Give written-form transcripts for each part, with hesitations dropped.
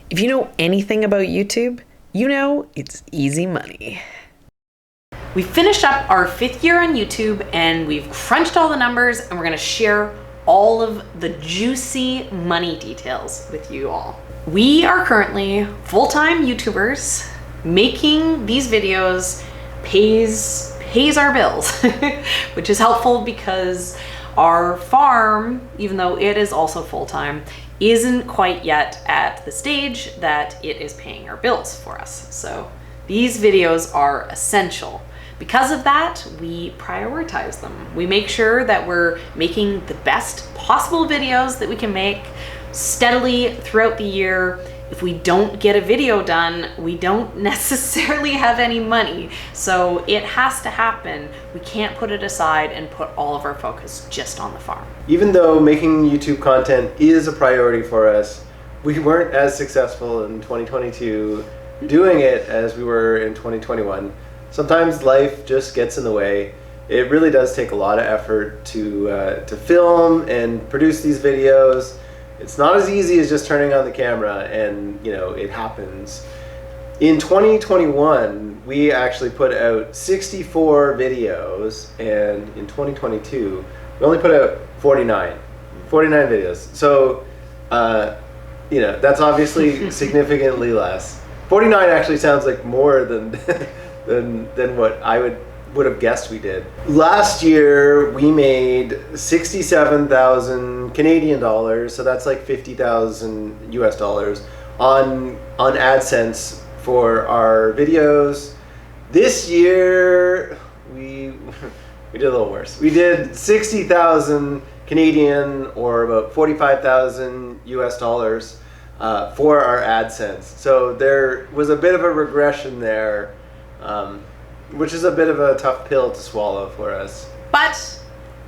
If you know anything about YouTube, you know it's easy money. We finished up our 5th year on YouTube and we've crunched all the numbers, and we're gonna share all of the juicy money details with you all. We are currently full-time YouTubers. Making these videos pays our bills, which is helpful because our farm, even though it is also full-time, isn't quite yet at the stage that it is paying our bills for us. So these videos are essential. Because of that, we prioritize them. We make sure that we're making the best possible videos that we can make steadily throughout the year. If we don't get a video done, we don't necessarily have any money. So it has to happen. We can't put it aside and put all of our focus just on the farm. Even though making YouTube content is a priority for us, we weren't as successful in 2022 doing it as we were in 2021. Sometimes life just gets in the way. It really does take a lot of effort to film and produce these videos. It's not as easy as just turning on the camera and, you know, it happens. In 2021, we actually put out 64 videos, and in 2022, we only put out 49 videos. So, you know, that's obviously significantly less. 49 actually sounds like more than than what I would have guessed we did. Last year we made 67,000 Canadian dollars, so that's like 50,000 US dollars on AdSense for our videos. This year we did a little worse. We did 60,000 Canadian, or about 45,000 US dollars for our AdSense. So there was a bit of a regression there, which is a bit of a tough pill to swallow for us. But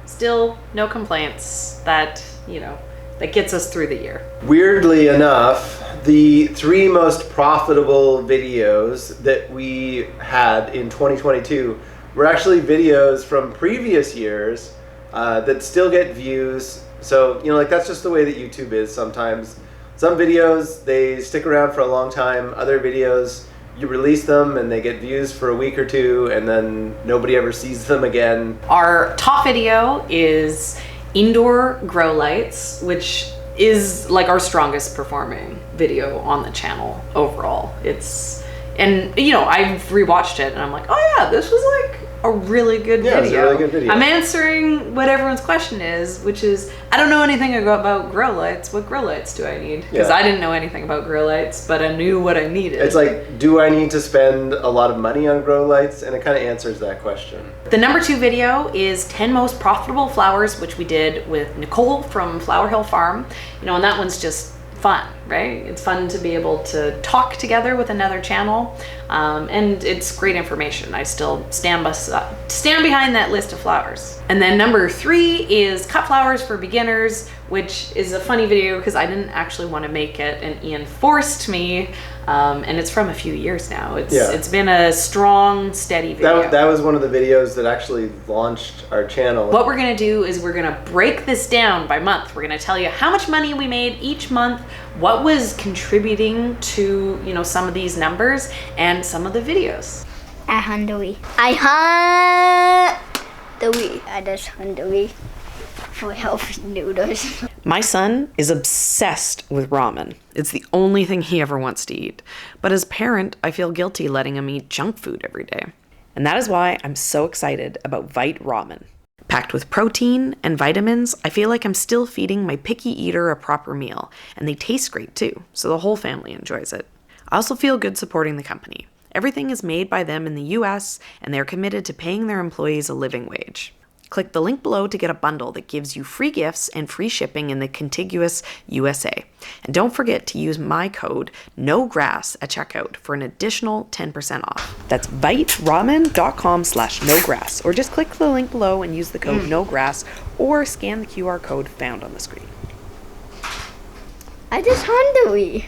still, no complaints. That, you know, that gets us through the year. Weirdly enough, the 3 most profitable videos that we had in 2022 were actually videos from previous years that still get views. So, you know, like, that's just the way that YouTube is sometimes. Some videos, they stick around for a long time. Other videos, you release them and they get views for a week or two, and then nobody ever sees them again. Our top video is indoor grow lights, which is like our strongest performing video on the channel overall. And you know, I've rewatched it and I'm like, oh yeah, this was like a really good video. It's a really good video. I'm answering what everyone's question is, which is, I don't know anything about grow lights. What grow lights do I need? Because I didn't know anything about grow lights, but I knew what I needed. It's like, do I need to spend a lot of money on grow lights? And it kind of answers that question. The number 2 video is 10 most profitable flowers, which we did with Nicole from Flower Hill Farm. You know, and that one's just fun, right? It's fun to be able to talk together with another channel, and it's great information. I still stand behind that list of flowers. And then number 3 is cut flowers for beginners, which is a funny video because I didn't actually want to make it, and Ian forced me, and it's from a few years now. It's been a strong, steady video. That was one of the videos that actually launched our channel. What we're gonna do is we're gonna break this down by month. We're gonna tell you how much money we made each month, what was contributing to, you know, some of these numbers, and some of the videos. I hunt the wheat. I just hunt the wheat for healthy noodles. My son is obsessed with ramen. It's the only thing he ever wants to eat. But as a parent, I feel guilty letting him eat junk food every day. And that is why I'm so excited about Vite Ramen. Packed with protein and vitamins, I feel like I'm still feeding my picky eater a proper meal. And they taste great too, so the whole family enjoys it. I also feel good supporting the company. Everything is made by them in the US, and they're committed to paying their employees a living wage. Click the link below to get a bundle that gives you free gifts and free shipping in the contiguous USA. And don't forget to use my code NOGRASS at checkout for an additional 10% off. That's viteramen.com/nograss, or just click the link below and use the code NOGRASS, or scan the QR code found on the screen. I just hunt the wheat.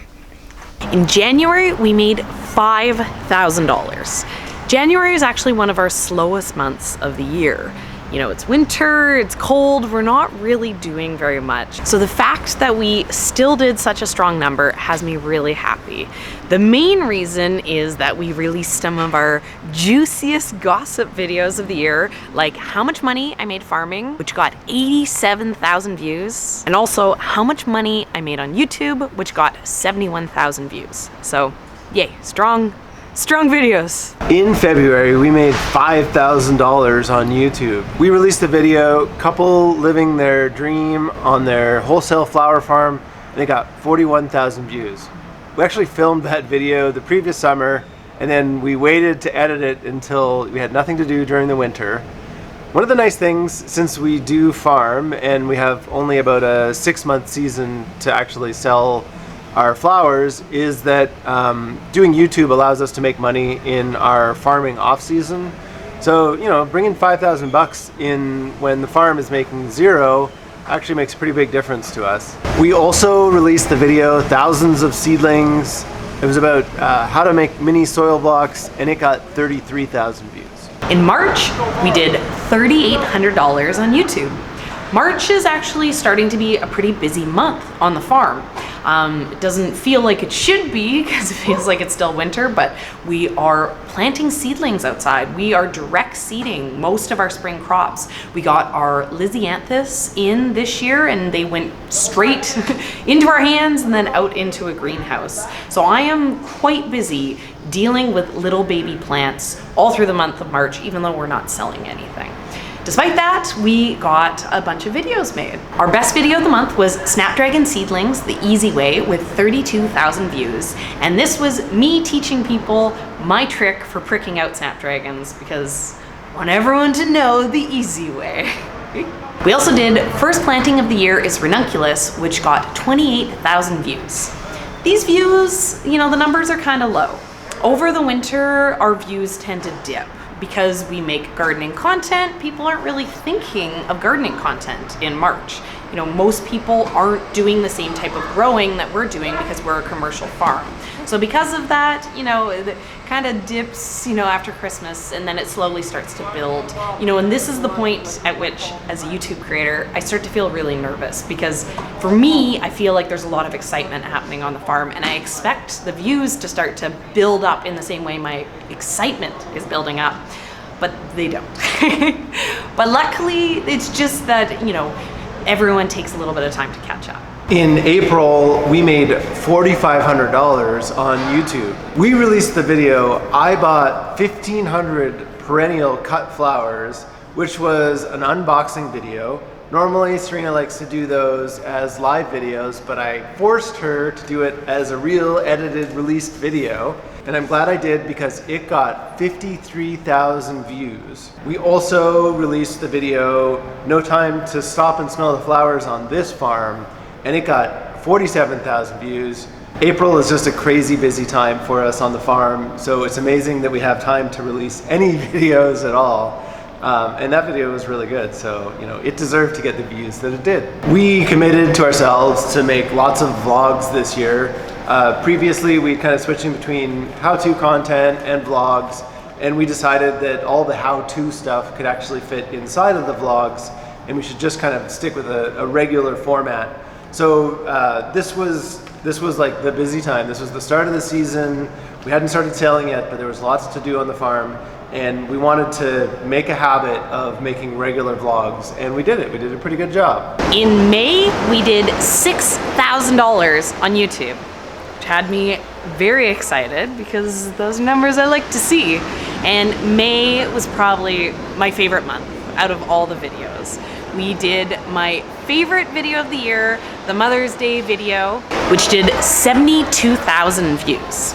In January, we made $5,000. January is actually one of our slowest months of the year. You know, it's winter, it's cold, we're not really doing very much. So the fact that we still did such a strong number has me really happy. The main reason is that we released some of our juiciest gossip videos of the year, like how much money I made farming, which got 87,000 views, and also how much money I made on YouTube, which got 71,000 views. So yay, strong videos. In February, we made $5,000 on YouTube. We released a video, couple living their dream on their wholesale flower farm, and they got 41,000 views. We actually filmed that video the previous summer, and then we waited to edit it until we had nothing to do during the winter. One of the nice things, since we do farm and we have only about a 6-month season to actually sell our flowers, is that doing YouTube allows us to make money in our farming off season. So, you know, bringing 5,000 bucks in when the farm is making zero actually makes a pretty big difference to us. We also released the video, Thousands of Seedlings. It was about how to make mini soil blocks, and it got 33,000 views. In March, we did $3,800 on YouTube. March is actually starting to be a pretty busy month on the farm. It doesn't feel like it should be because it feels like it's still winter, but we are planting seedlings outside. We are direct seeding most of our spring crops. We got our Lysianthus in this year and they went straight into our hands and then out into a greenhouse. So I am quite busy dealing with little baby plants all through the month of March, even though we're not selling anything. Despite that, we got a bunch of videos made. Our best video of the month was Snapdragon Seedlings, the easy way, with 32,000 views. And this was me teaching people my trick for pricking out snapdragons, because I want everyone to know the easy way. We also did First Planting of the Year is Ranunculus, which got 28,000 views. These views, you know, the numbers are kind of low. Over the winter, our views tend to dip. Because we make gardening content, people aren't really thinking of gardening content in March. You know, most people aren't doing the same type of growing that we're doing because we're a commercial farm. So because of that, you know, it kind of dips, you know, after Christmas, and then it slowly starts to build. You know, and this is the point at which, as a YouTube creator, I start to feel really nervous, because for me, I feel like there's a lot of excitement happening on the farm, and I expect the views to start to build up in the same way my excitement is building up, but they don't. But luckily, it's just that, you know, everyone takes a little bit of time to catch up. In April, we made $4,500 on YouTube. We released the video, I bought 1,500 perennial cut flowers, which was an unboxing video. Normally, Serina likes to do those as live videos, but I forced her to do it as a real edited, released video. And I'm glad I did, because it got 53,000 views. We also released the video, No Time to Stop and Smell the Flowers on This Farm, and it got 47,000 views. April is just a crazy busy time for us on the farm, so it's amazing that we have time to release any videos at all. And that video was really good, so you know, it deserved to get the views that it did. We committed to ourselves to make lots of vlogs this year. Previously, we kind of switching between how-to content and vlogs, and we decided that all the how-to stuff could actually fit inside of the vlogs, and we should just kind of stick with a regular format. So this was like the busy time. This was the start of the season. We hadn't started selling yet, but there was lots to do on the farm, and we wanted to make a habit of making regular vlogs, and we did it. We did a pretty good job. In May, we did $6,000 on YouTube, which had me very excited because those numbers I like to see. And May was probably my favorite month out of all the videos. We did my favorite video of the year, the Mother's Day video, which did 72,000 views.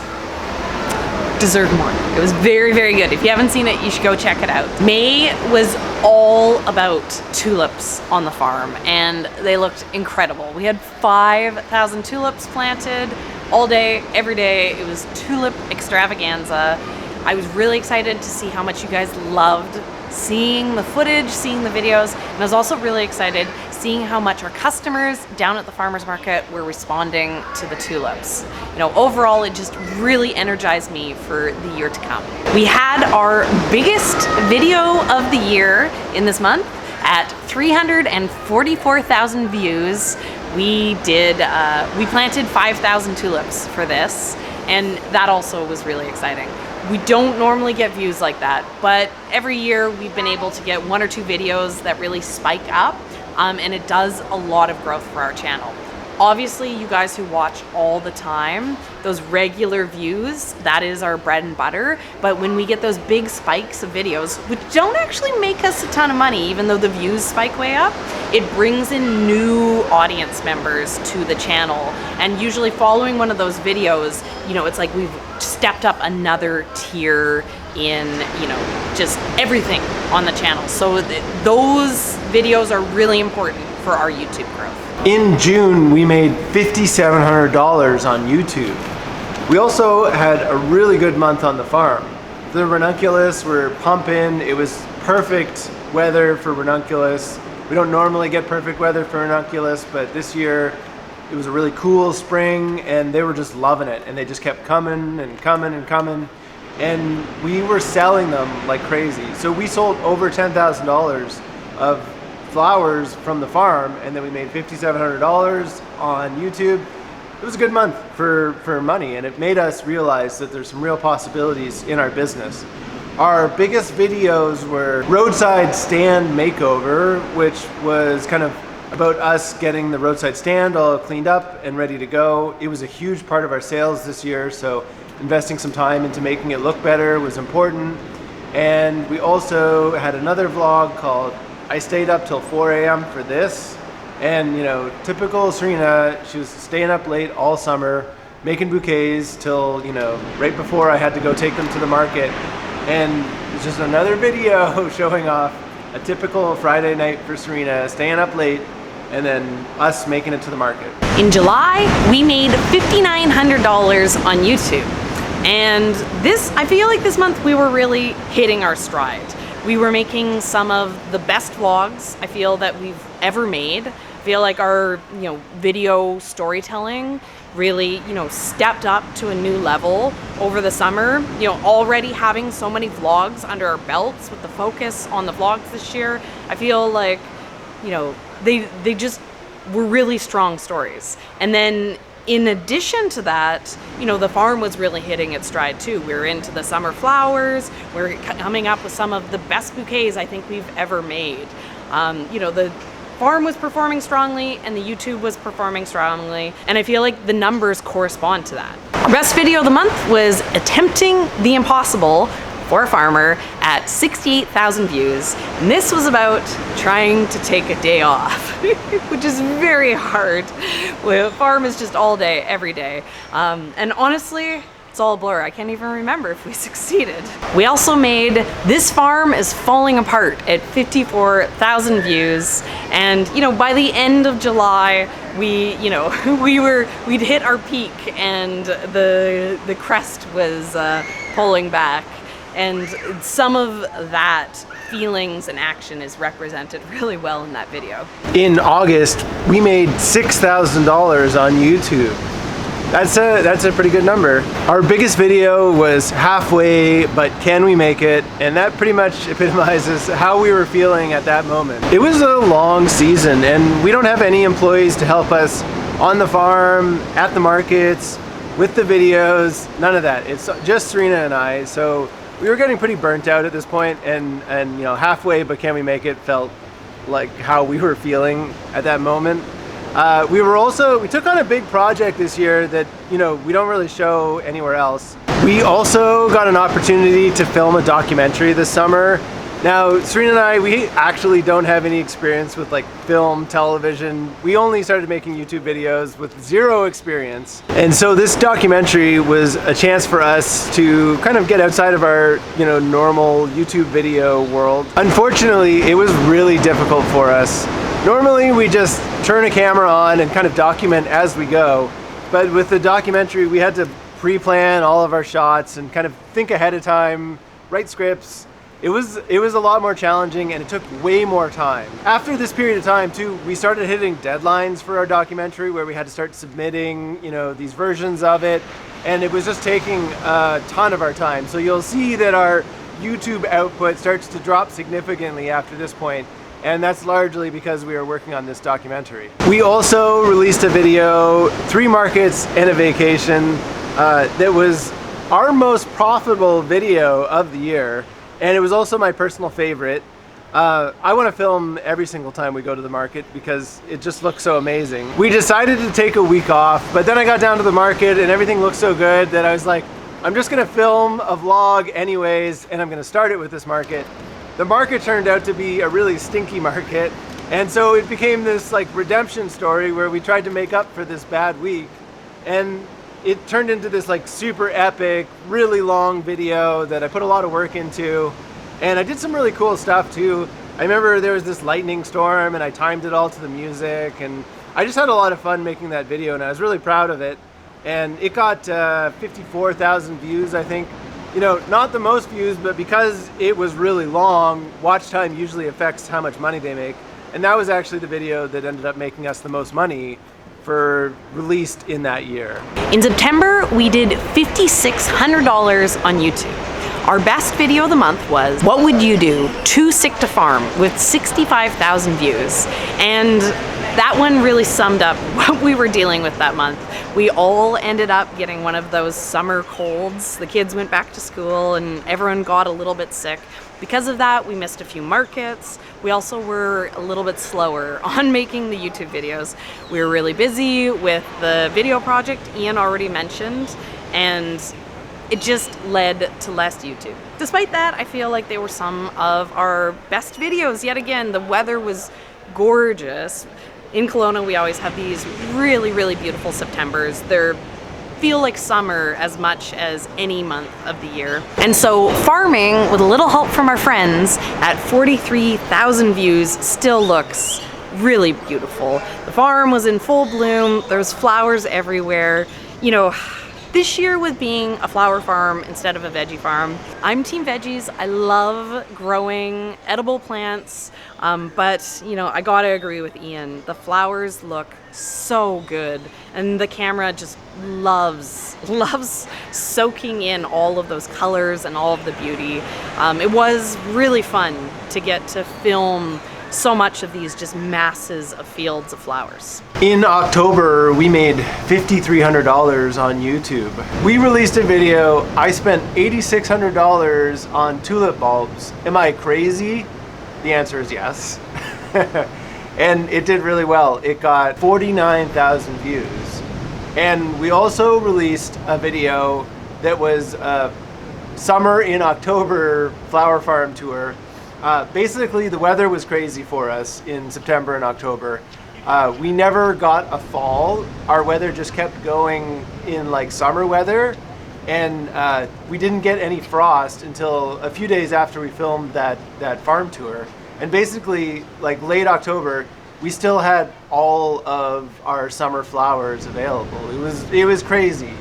Deserved more. It was very, very good. If you haven't seen it, you should go check it out. May was all about tulips on the farm, and they looked incredible. We had 5,000 tulips planted all day, every day. It was tulip extravaganza. I was really excited to see how much you guys loved seeing the footage, seeing the videos, and I was also really excited seeing how much our customers down at the farmers market were responding to the tulips. You know, overall, it just really energized me for the year to come. We had our biggest video of the year in this month at 344,000 views. We planted 5,000 tulips for this, and that also was really exciting. We don't normally get views like that, but every year we've been able to get 1 or 2 videos that really spike up, and it does a lot of growth for our channel. Obviously, you guys who watch all the time, those regular views, that is our bread and butter. But when we get those big spikes of videos, which don't actually make us a ton of money, even though the views spike way up, it brings in new audience members to the channel. And usually following one of those videos, you know, it's like we've stepped up another tier in, you know, just everything on the channel. So those videos are really important for our YouTube growth. In June, we made $5,700 on YouTube. We also had a really good month on the farm. The ranunculus were pumping. It was perfect weather for ranunculus. We don't normally get perfect weather for ranunculus, but this year it was a really cool spring and they were just loving it, and they just kept coming and coming and coming, and we were selling them like crazy. So we sold over $10,000 of flowers from the farm, and then we made $5,700 on YouTube. It was a good month for money, and it made us realize that there's some real possibilities in our business. Our biggest videos were roadside stand makeover, which was kind of about us getting the roadside stand all cleaned up and ready to go. It was a huge part of our sales this year, so investing some time into making it look better was important. And we also had another vlog called I stayed up till 4 a.m. for this, and you know, typical Serina, she was staying up late all summer, making bouquets till, you know, right before I had to go take them to the market. And it's just another video showing off a typical Friday night for Serina, staying up late, and then us making it to the market. In July, we made $5,900 on YouTube. And I feel like this month we were really hitting our stride. We were making some of the best vlogs I feel that we've ever made. I feel like our, you know, video storytelling really, you know, stepped up to a new level over the summer. You know, already having so many vlogs under our belts with the focus on the vlogs this year, I feel like, you know, they just were really strong stories. And then in addition to that, you know, the farm was really hitting its stride too. We were into the summer flowers. We're coming up with some of the best bouquets I think we've ever made. You know, the farm was performing strongly and the YouTube was performing strongly, and I feel like the numbers correspond to that. Our best video of the month was attempting the impossible for a farmer at 68,000 views. And this was about trying to take a day off, which is very hard. The farm is just all day, every day. And honestly, it's all a blur. I can't even remember if we succeeded. We also made This Farm is Falling Apart at 54,000 views. And, you know, by the end of July, we'd hit our peak and the crest was pulling back. And some of that feelings and action is represented really well in that video. In August, we made $6,000 on YouTube. That's a pretty good number. Our biggest video was Halfway, but Can We Make It? And that pretty much epitomizes how we were feeling at that moment. It was a long season, and we don't have any employees to help us on the farm, at the markets, with the videos, none of that. It's just Serina and I, so we were getting pretty burnt out at this point, and you know, Halfway but Can We Make It felt like how we were feeling at that moment. We took on a big project this year that, you know, we don't really show anywhere else. We also got an opportunity to film a documentary this summer. Now, Serina and I, we actually don't have any experience with like film, television. We only started making YouTube videos with zero experience. And so this documentary was a chance for us to kind of get outside of our, you know, normal YouTube video world. Unfortunately, it was really difficult for us. Normally, we just turn a camera on and kind of document as we go. But with the documentary, we had to pre-plan all of our shots and kind of think ahead of time, write scripts. it was a lot more challenging, and it took way more time. After this period of time too, we started hitting deadlines for our documentary where we had to start submitting, you know, these versions of it, and it was just taking a ton of our time. So you'll see that our YouTube output starts to drop significantly after this point, and that's largely because we were working on this documentary. We also released a video, 3 markets and a vacation, that was our most profitable video of the year, and it was also my personal favorite. I want to film every single time we go to the market because it just looks so amazing. We decided to take a week off, but then I got down to the market and everything looked so good that I was like, I'm just gonna film a vlog anyways, and I'm gonna start it with this market. The market turned out to be a really stinky market, and so it became this like redemption story where we tried to make up for this bad week, and it turned into this like super epic, really long video that I put a lot of work into, and I did some really cool stuff too. I remember there was this lightning storm and I timed it all to the music, and I just had a lot of fun making that video, and I was really proud of it. And it got 54,000 views, I think. You know, not the most views, but because it was really long, watch time usually affects how much money they make. And that was actually the video that ended up making us the most money for released in that year. In September, we did $5,600 on YouTube. Our best video of the month was What Would You Do? Too Sick to Farm, with 65,000 views. And that one really summed up what we were dealing with that month. We all ended up getting one of those summer colds. The kids went back to school and everyone got a little bit sick. Because of that, we missed a few markets. We also were a little bit slower on making the YouTube videos. We were really busy with the video project Ian already mentioned, and it just led to less YouTube. Despite that, I feel like they were some of our best videos. Yet again, the weather was gorgeous. In Kelowna, we always have these really, really beautiful Septembers. They feel like summer as much as any month of the year. And so farming, with a little help from our friends, at 43,000 views still looks really beautiful. The farm was in full bloom. There's flowers everywhere. You know, this year with being a flower farm instead of a veggie farm, I'm team veggies. I love growing edible plants, but you know, I gotta agree with Ian. The flowers look so good, and the camera just loves soaking in all of those colors and all of the beauty. It was really fun to get to film so much of these just masses of fields of flowers. In October, we made $5,300 on YouTube. We released a video. I spent $8,600 on tulip bulbs. Am I crazy? The answer is yes. And it did really well. It got 49,000 views. And we also released a video that was a summer in October flower farm tour. Basically, the weather was crazy for us in September and October. We never got a fall. Our weather just kept going in like summer weather, and we didn't get any frost until a few days after we filmed that farm tour. And basically, like late October, we still had all of our summer flowers available. It was crazy.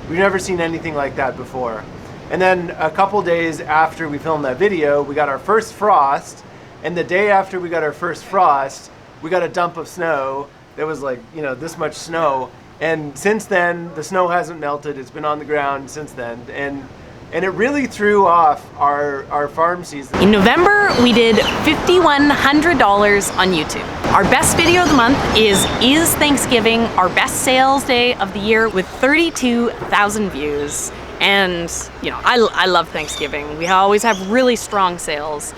We've never seen anything like that before. And then a couple days after we filmed that video, we got our first frost. And the day after we got our first frost, we got a dump of snow that was like, you know, this much snow. And since then, the snow hasn't melted. It's been on the ground since then. And it really threw off our farm season. In November, we did $5,100 on YouTube. Our best video of the month is Thanksgiving, our best sales day of the year, with 32,000 views. And you know, I love Thanksgiving. We always have really strong sales.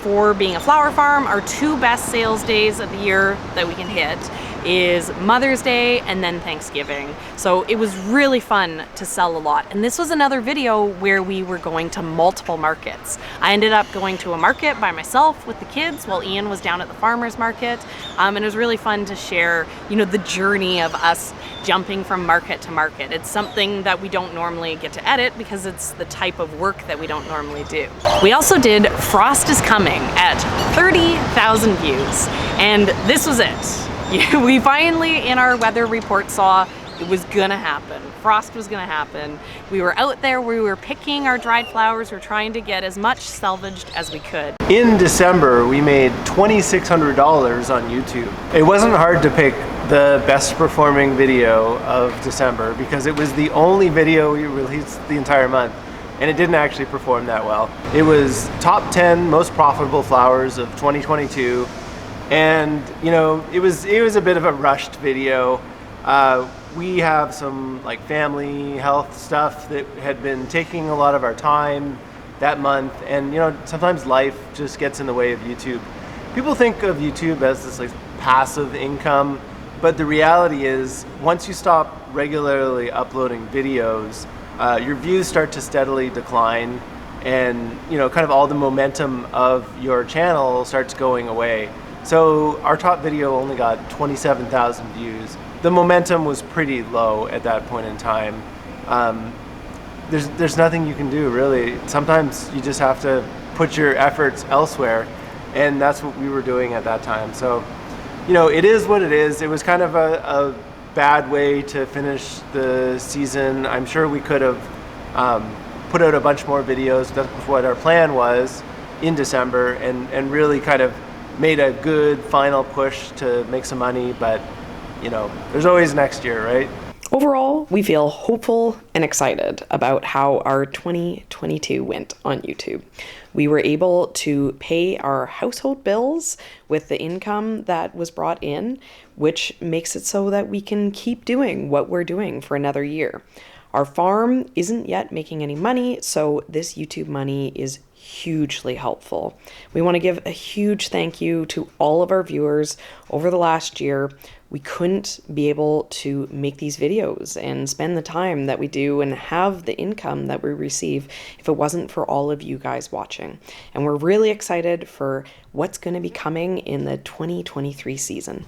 For being a flower farm, our 2 best sales days of the year that we can hit is Mother's Day and then Thanksgiving. So it was really fun to sell a lot. And this was another video where we were going to multiple markets. I ended up going to a market by myself with the kids while Ian was down at the farmer's market. And it was really fun to share, you know, the journey of us jumping from market to market. It's something that we don't normally get to edit because it's the type of work that we don't normally do. We also did Frost is Coming at 30,000 views, and this was it. We finally, in our weather report, saw It was gonna happen. Frost was gonna happen. We were out there, we were picking our dried flowers, we were trying to get as much salvaged as we could. In December, we made $2,600 on YouTube. It wasn't hard to pick the best performing video of December because it was the only video we released the entire month, and it didn't actually perform that well. It was top 10 most profitable flowers of 2022, and you know, it was a bit of a rushed video. We have some like family health stuff that had been taking a lot of our time that month, and you know, sometimes life just gets in the way of YouTube. People think of YouTube as this like passive income, but the reality is once you stop regularly uploading videos, your views start to steadily decline, and you know, kind of all the momentum of your channel starts going away. So our top video only got 27,000 views. The momentum was pretty low at that point in time. There's nothing you can do really. Sometimes you just have to put your efforts elsewhere, and that's what we were doing at that time. So, you know, it is what it is. It was kind of a bad way to finish the season. I'm sure we could have put out a bunch more videos. That's what our plan was in December, and really kind of made a good final push to make some money, but you know, there's always next year, right? Overall, we feel hopeful and excited about how our 2022 went on YouTube. We were able to pay our household bills with the income that was brought in, which makes it so that we can keep doing what we're doing for another year. Our farm isn't yet making any money, so this YouTube money is hugely helpful. We want to give a huge thank you to all of our viewers over the last year. We couldn't be able to make these videos and spend the time that we do and have the income that we receive if it wasn't for all of you guys watching. And we're really excited for what's going to be coming in the 2023 season.